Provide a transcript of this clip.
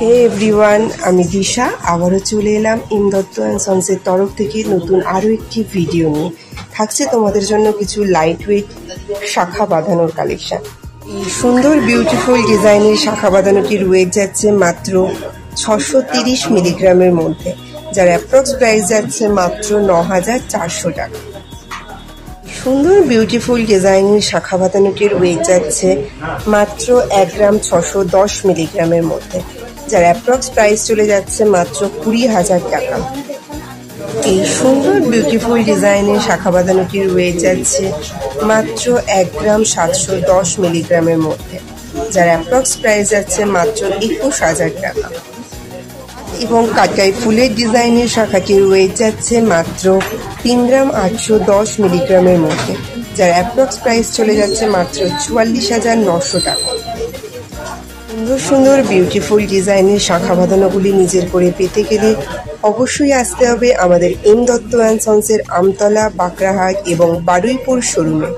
হে everyone, আমি দিশা আবারও চলে এলাম এম দত্ত অ্যান্ড সন্সের তরফ থেকে নতুন আরও একটি ভিডিও নিয়ে। থাকছে তোমাদের জন্য কিছু লাইট ওয়েট শাখা বাঁধানোর কালেকশন। এই সুন্দর বিউটিফুল ডিজাইনের শাখা বাঁধানোটির ওয়েট যাচ্ছে মাত্র 630 মিলিগ্রামের মধ্যে, যার অ্যাপ্রক্স প্রাইস যাচ্ছে মাত্র 9400 টাকা। সুন্দর বিউটিফুল ডিজাইনের শাখা বাঁধানোটির ওয়েট যাচ্ছে মাত্র 1 গ্রাম 610 মিলিগ্রামের মধ্যে, যার অ্যাপ্রক্স প্রাইস চলে যাচ্ছে মাত্র 20,000 টাকা। এই সুন্দর বিউটিফুল ডিজাইনের শাখা বাঁধানোটির ওয়েট যাচ্ছে মাত্র 1 গ্রাম 710 মিলিগ্রামের মধ্যে, যার অ্যাপ্রক্স প্রাইস যাচ্ছে মাত্র 21,000 টাকা। এবং কাটাই ফুলের ডিজাইনের শাখাটির ওয়েট যাচ্ছে মাত্র 3 গ্রাম 810 মিলিগ্রামের মধ্যে, যার অ্যাপ্রক্স প্রাইস চলে যাচ্ছে মাত্র 44,900 টাকা। সুন্দর সুন্দর বিউটিফুল ডিজাইনের শাখা বাঁধানোগুলি নিজের করে পেতে গেলে অবশ্যই আসতে হবে আমাদের এম দত্ত অ্যান্ড সন্সের আমতলা, বাঁকড়াহাট এবং বারুইপুর শোরুমে।